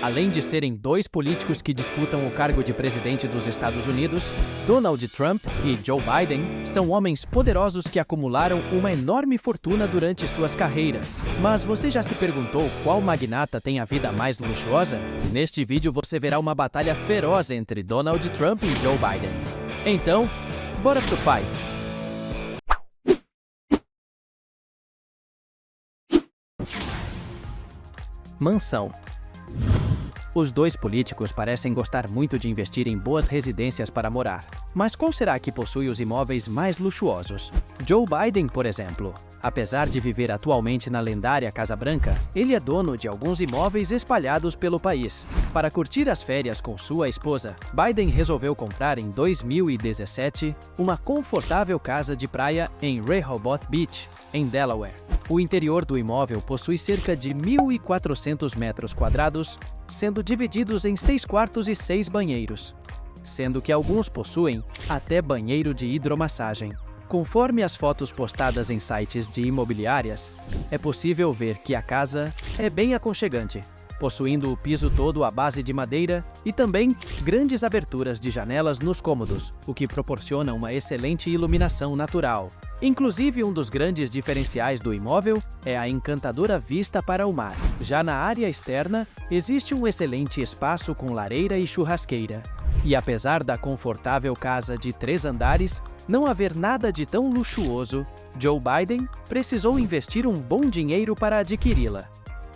Além de serem dois políticos que disputam o cargo de presidente dos Estados Unidos, Donald Trump e Joe Biden são homens poderosos que acumularam uma enorme fortuna durante suas carreiras. Mas você já se perguntou qual magnata tem a vida mais luxuosa? Neste vídeo você verá uma batalha feroz entre Donald Trump e Joe Biden. Então, bora pro fight! Mansão. Os dois políticos parecem gostar muito de investir em boas residências para morar. Mas qual será que possui os imóveis mais luxuosos? Joe Biden, por exemplo. Apesar de viver atualmente na lendária Casa Branca, ele é dono de alguns imóveis espalhados pelo país. Para curtir as férias com sua esposa, Biden resolveu comprar em 2017 uma confortável casa de praia em Rehoboth Beach, em Delaware. O interior do imóvel possui cerca de 1.400 metros quadrados, sendo divididos em 6 quartos e 6 banheiros, sendo que alguns possuem até banheiro de hidromassagem. Conforme as fotos postadas em sites de imobiliárias, é possível ver que a casa é bem aconchegante, possuindo o piso todo à base de madeira e também grandes aberturas de janelas nos cômodos, o que proporciona uma excelente iluminação natural. Inclusive, um dos grandes diferenciais do imóvel é a encantadora vista para o mar. Já na área externa, existe um excelente espaço com lareira e churrasqueira. E apesar da confortável casa de 3 andares não haver nada de tão luxuoso, Joe Biden precisou investir um bom dinheiro para adquiri-la.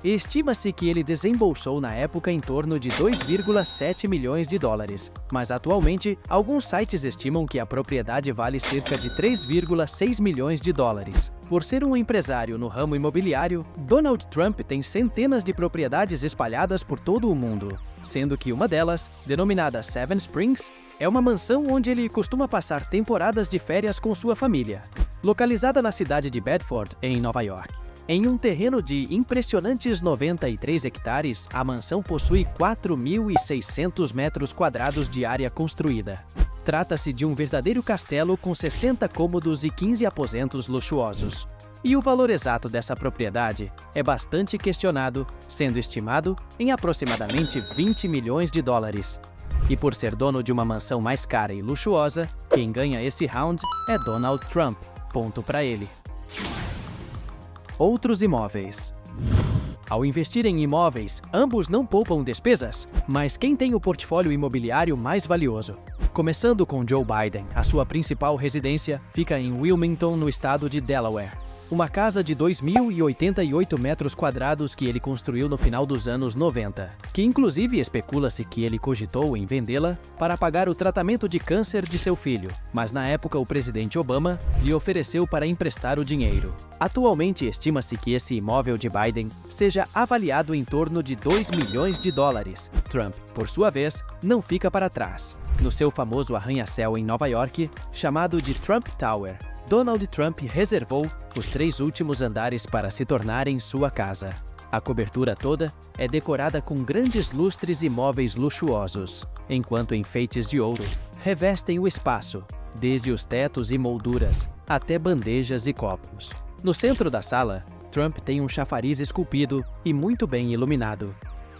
Estima-se que ele desembolsou na época em torno de 2,7 milhões de dólares, mas atualmente alguns sites estimam que a propriedade vale cerca de 3,6 milhões de dólares. Por ser um empresário no ramo imobiliário, Donald Trump tem centenas de propriedades espalhadas por todo o mundo, sendo que uma delas, denominada Seven Springs, é uma mansão onde ele costuma passar temporadas de férias com sua família. Localizada na cidade de Bedford, em Nova York. Em um terreno de impressionantes 93 hectares, a mansão possui 4.600 metros quadrados de área construída. Trata-se de um verdadeiro castelo com 60 cômodos e 15 aposentos luxuosos. E o valor exato dessa propriedade é bastante questionado, sendo estimado em aproximadamente 20 milhões de dólares. E por ser dono de uma mansão mais cara e luxuosa, quem ganha esse round é Donald Trump. Ponto para ele. Outros imóveis. Ao investir em imóveis, ambos não poupam despesas, mas quem tem o portfólio imobiliário mais valioso? Começando com Joe Biden, a sua principal residência fica em Wilmington, no estado de Delaware. Uma casa de 2.088 metros quadrados que ele construiu no final dos anos 90, que inclusive especula-se que ele cogitou em vendê-la para pagar o tratamento de câncer de seu filho, mas na época o presidente Obama lhe ofereceu para emprestar o dinheiro. Atualmente estima-se que esse imóvel de Biden seja avaliado em torno de 2 milhões de dólares. Trump, por sua vez, não fica para trás. No seu famoso arranha-céu em Nova York, chamado de Trump Tower, Donald Trump reservou os 3 últimos andares para se tornarem sua casa. A cobertura toda é decorada com grandes lustres e móveis luxuosos, enquanto enfeites de ouro revestem o espaço, desde os tetos e molduras até bandejas e copos. No centro da sala, Trump tem um chafariz esculpido e muito bem iluminado.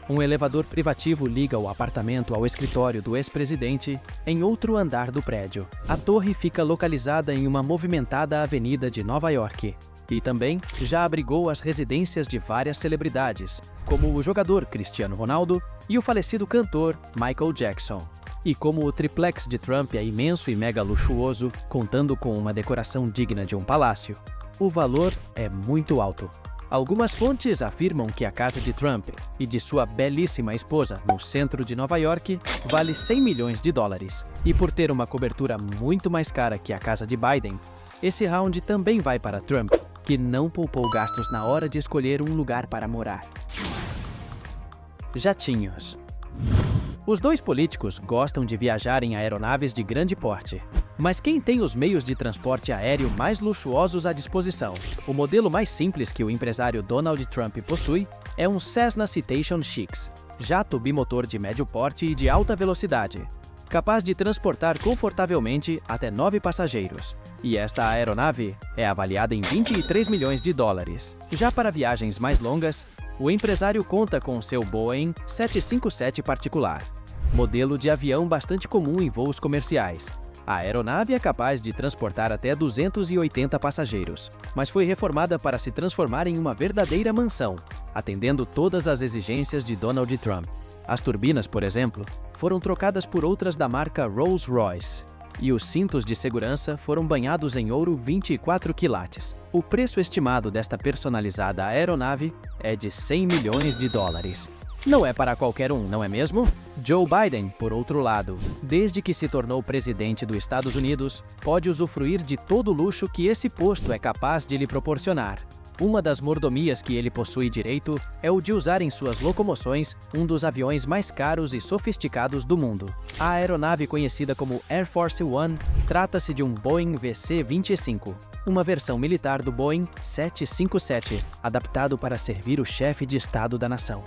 Um elevador privativo liga o apartamento ao escritório do ex-presidente em outro andar do prédio. A torre fica localizada em uma movimentada avenida de Nova York e também já abrigou as residências de várias celebridades, como o jogador Cristiano Ronaldo e o falecido cantor Michael Jackson. E como o triplex de Trump é imenso e mega luxuoso, contando com uma decoração digna de um palácio, o valor é muito alto. Algumas fontes afirmam que a casa de Trump e de sua belíssima esposa no centro de Nova York vale 100 milhões de dólares. E por ter uma cobertura muito mais cara que a casa de Biden, esse round também vai para Trump, que não poupou gastos na hora de escolher um lugar para morar. Jatinhos. Os dois políticos gostam de viajar em aeronaves de grande porte. Mas quem tem os meios de transporte aéreo mais luxuosos à disposição? O modelo mais simples que o empresário Donald Trump possui é um Cessna Citation X, jato bimotor de médio porte e de alta velocidade, capaz de transportar confortavelmente até 9 passageiros. E esta aeronave é avaliada em 23 milhões de dólares. Já para viagens mais longas, O empresário conta com seu Boeing 757 particular, modelo de avião bastante comum em voos comerciais. A aeronave é capaz de transportar até 280 passageiros, mas foi reformada para se transformar em uma verdadeira mansão, atendendo todas as exigências de Donald Trump. As turbinas, por exemplo, foram trocadas por outras da marca Rolls-Royce, e os cintos de segurança foram banhados em ouro 24 quilates. O preço estimado desta personalizada aeronave é de 100 milhões de dólares. Não é para qualquer um, não é mesmo? Joe Biden, por outro lado, desde que se tornou presidente dos Estados Unidos, pode usufruir de todo o luxo que esse posto é capaz de lhe proporcionar. Uma das mordomias que ele possui direito é o de usar em suas locomoções um dos aviões mais caros e sofisticados do mundo. A aeronave conhecida como Air Force One trata-se de um Boeing VC-25, uma versão militar do Boeing 757, adaptado para servir o chefe de Estado da nação.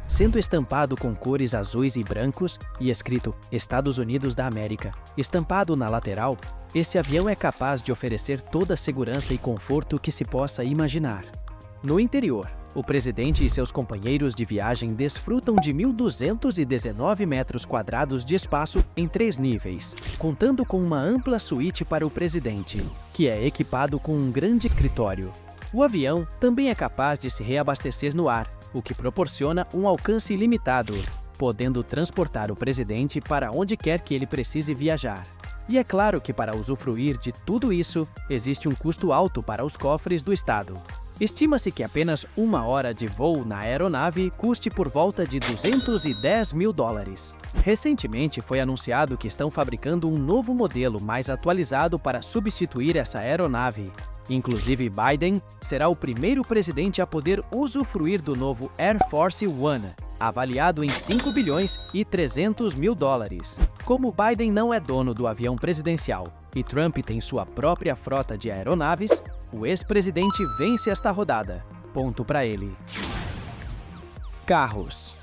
Sendo estampado com cores azuis e brancos e escrito Estados Unidos da América, estampado na lateral, esse avião é capaz de oferecer toda a segurança e conforto que se possa imaginar. No interior, o presidente e seus companheiros de viagem desfrutam de 1.219 metros quadrados de espaço em 3 níveis, contando com uma ampla suíte para o presidente, que é equipado com um grande escritório. O avião também é capaz de se reabastecer no ar, o que proporciona um alcance ilimitado, podendo transportar o presidente para onde quer que ele precise viajar. E é claro que para usufruir de tudo isso, existe um custo alto para os cofres do Estado. Estima-se que apenas 1 hora de voo na aeronave custe por volta de 210 mil dólares. Recentemente foi anunciado que estão fabricando um novo modelo mais atualizado para substituir essa aeronave. Inclusive, Biden será o primeiro presidente a poder usufruir do novo Air Force One, avaliado em 5 bilhões e 300 mil dólares. Como Biden não é dono do avião presidencial e Trump tem sua própria frota de aeronaves, o ex-presidente vence esta rodada. Ponto para ele. Carros.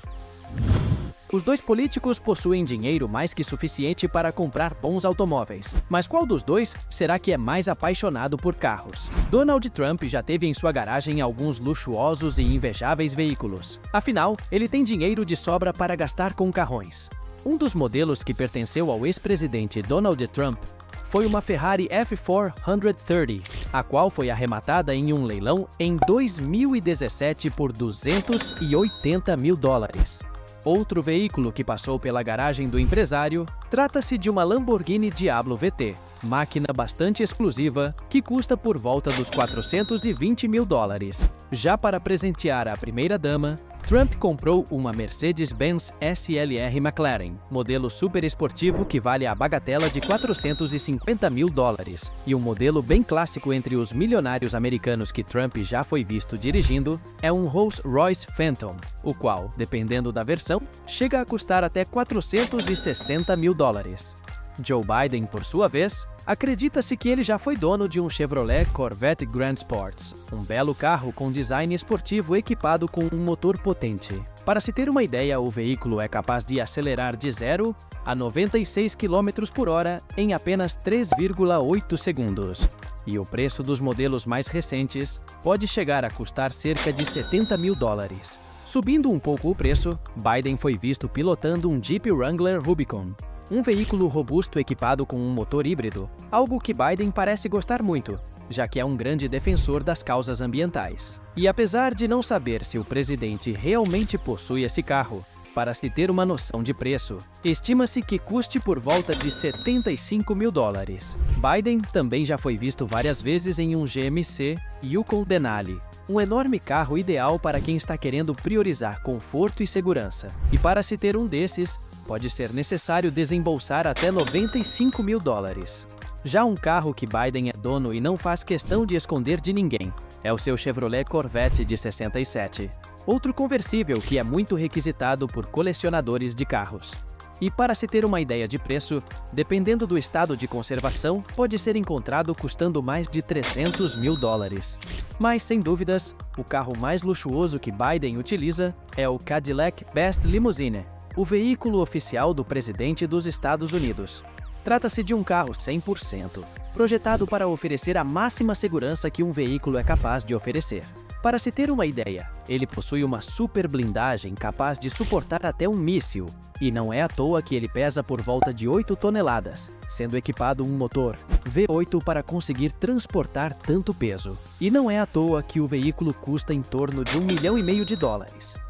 Os dois políticos possuem dinheiro mais que suficiente para comprar bons automóveis. Mas qual dos dois será que é mais apaixonado por carros? Donald Trump já teve em sua garagem alguns luxuosos e invejáveis veículos. Afinal, ele tem dinheiro de sobra para gastar com carrões. Um dos modelos que pertenceu ao ex-presidente Donald Trump foi uma Ferrari F430, a qual foi arrematada em um leilão em 2017 por 280 mil dólares. Outro veículo que passou pela garagem do empresário trata-se de uma Lamborghini Diablo VT, máquina bastante exclusiva que custa por volta dos 420 mil dólares. Já para presentear a primeira-dama, Trump comprou uma Mercedes-Benz SLR McLaren, modelo super esportivo que vale a bagatela de 450 mil dólares, e um modelo bem clássico entre os milionários americanos que Trump já foi visto dirigindo é um Rolls-Royce Phantom, o qual, dependendo da versão, chega a custar até 460 mil dólares. Joe Biden, por sua vez, acredita-se que ele já foi dono de um Chevrolet Corvette Grand Sports, um belo carro com design esportivo equipado com um motor potente. Para se ter uma ideia, o veículo é capaz de acelerar de 0 a 96 km por hora em apenas 3,8 segundos. E o preço dos modelos mais recentes pode chegar a custar cerca de 70 mil dólares. Subindo um pouco o preço, Biden foi visto pilotando um Jeep Wrangler Rubicon, um veículo robusto equipado com um motor híbrido, algo que Biden parece gostar muito, já que é um grande defensor das causas ambientais. E apesar de não saber se o presidente realmente possui esse carro, para se ter uma noção de preço, estima-se que custe por volta de 75 mil dólares. Biden também já foi visto várias vezes em um GMC Yukon Denali, um enorme carro ideal para quem está querendo priorizar conforto e segurança. E para se ter um desses, pode ser necessário desembolsar até 95 mil dólares. Já um carro que Biden é dono e não faz questão de esconder de ninguém é o seu Chevrolet Corvette de 67, outro conversível que é muito requisitado por colecionadores de carros. E para se ter uma ideia de preço, dependendo do estado de conservação, pode ser encontrado custando mais de 300 mil dólares. Mas, sem dúvidas, o carro mais luxuoso que Biden utiliza é o Cadillac Best Limousine, o veículo oficial do presidente dos Estados Unidos. Trata-se de um carro 100%, projetado para oferecer a máxima segurança que um veículo é capaz de oferecer. Para se ter uma ideia, ele possui uma super blindagem capaz de suportar até um míssil, e não é à toa que ele pesa por volta de 8 toneladas, sendo equipado um motor V8 para conseguir transportar tanto peso. E não é à toa que o veículo custa em torno de $1,5 milhão.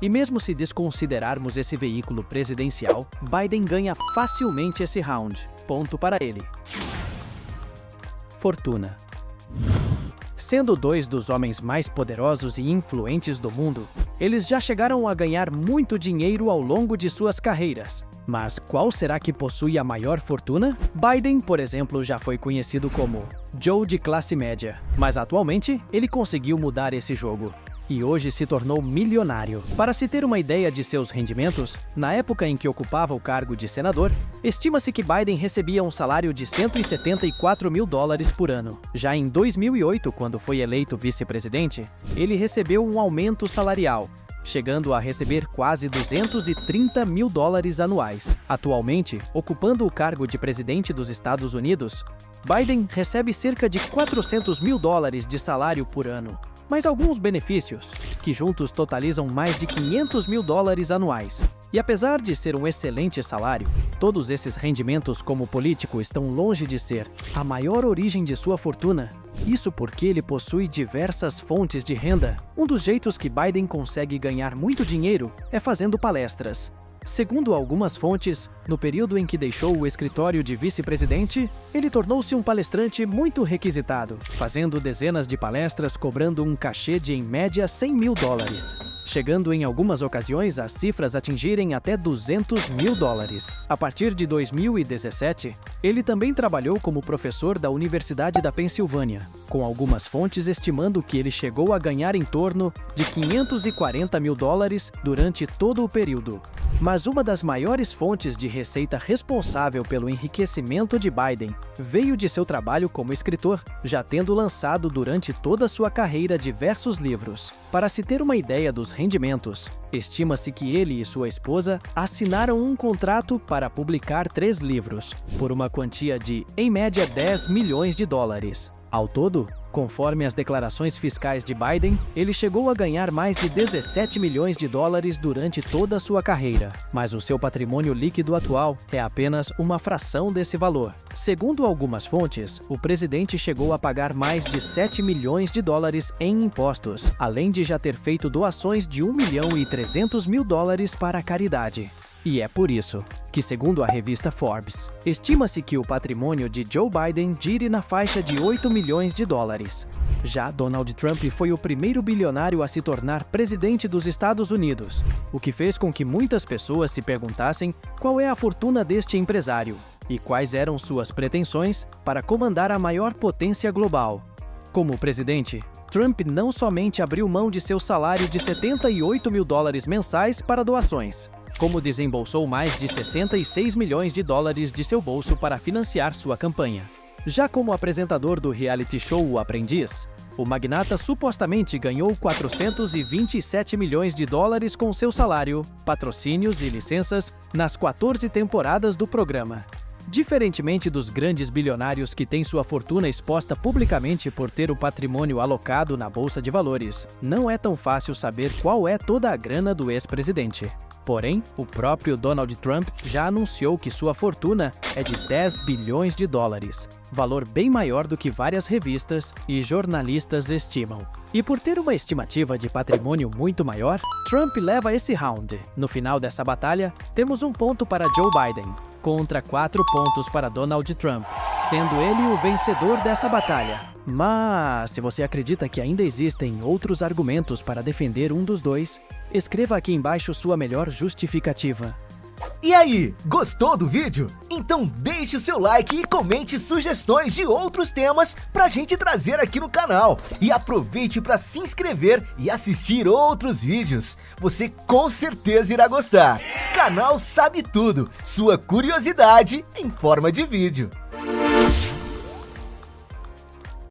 E mesmo se desconsiderarmos esse veículo presidencial, Biden ganha facilmente esse round. Ponto para ele. Fortuna. Sendo dois dos homens mais poderosos e influentes do mundo, eles já chegaram a ganhar muito dinheiro ao longo de suas carreiras. Mas qual será que possui a maior fortuna? Biden, por exemplo, já foi conhecido como Joe de classe média, mas atualmente ele conseguiu mudar esse jogo e hoje se tornou milionário. Para se ter uma ideia de seus rendimentos, na época em que ocupava o cargo de senador, estima-se que Biden recebia um salário de $174 mil por ano. Já em 2008, quando foi eleito vice-presidente, ele recebeu um aumento salarial, chegando a receber quase $230 mil anuais. Atualmente, ocupando o cargo de presidente dos Estados Unidos, Biden recebe cerca de $400 mil de salário por ano. Mas alguns benefícios, que juntos totalizam mais de $500 mil anuais. E apesar de ser um excelente salário, todos esses rendimentos como político estão longe de ser a maior origem de sua fortuna. Isso porque ele possui diversas fontes de renda. Um dos jeitos que Biden consegue ganhar muito dinheiro é fazendo palestras. Segundo algumas fontes, no período em que deixou o escritório de vice-presidente, ele tornou-se um palestrante muito requisitado, fazendo dezenas de palestras cobrando um cachê de em média $100 mil, chegando em algumas ocasiões as cifras atingirem até $200 mil. A partir de 2017, ele também trabalhou como professor da Universidade da Pensilvânia, com algumas fontes estimando que ele chegou a ganhar em torno de $540 mil durante todo o período. Mas uma das maiores fontes de receita responsável pelo enriquecimento de Biden veio de seu trabalho como escritor, já tendo lançado durante toda a sua carreira diversos livros. Para se ter uma ideia dos rendimentos, estima-se que ele e sua esposa assinaram um contrato para publicar 3 livros, por uma quantia de, em média, $10 milhões. Ao todo, conforme as declarações fiscais de Biden, ele chegou a ganhar mais de $17 milhões durante toda a sua carreira, mas o seu patrimônio líquido atual é apenas uma fração desse valor. Segundo algumas fontes, o presidente chegou a pagar mais de $7 milhões em impostos, além de já ter feito doações de $1,3 milhão para a caridade. E é por isso que, segundo a revista Forbes, estima-se que o patrimônio de Joe Biden gire na faixa de $8 milhões. Já Donald Trump foi o primeiro bilionário a se tornar presidente dos Estados Unidos, o que fez com que muitas pessoas se perguntassem qual é a fortuna deste empresário e quais eram suas pretensões para comandar a maior potência global. Como presidente, Trump não somente abriu mão de seu salário de $78 mil mensais para doações, como desembolsou mais de $66 milhões de seu bolso para financiar sua campanha. Já como apresentador do reality show O Aprendiz, o magnata supostamente ganhou $427 milhões com seu salário, patrocínios e licenças nas 14 temporadas do programa. Diferentemente dos grandes bilionários que têm sua fortuna exposta publicamente por ter o patrimônio alocado na bolsa de valores, não é tão fácil saber qual é toda a grana do ex-presidente. Porém, o próprio Donald Trump já anunciou que sua fortuna é de $10 bilhões, valor bem maior do que várias revistas e jornalistas estimam. E por ter uma estimativa de patrimônio muito maior, Trump leva esse round. No final dessa batalha, temos um ponto para Joe Biden, contra 4 pontos para Donald Trump, sendo ele o vencedor dessa batalha. Mas, se você acredita que ainda existem outros argumentos para defender um dos dois, escreva aqui embaixo sua melhor justificativa. E aí, gostou do vídeo? Então deixe o seu like e comente sugestões de outros temas pra gente trazer aqui no canal. E aproveite para se inscrever e assistir outros vídeos. Você com certeza irá gostar. Canal Sabe Tudo, sua curiosidade em forma de vídeo.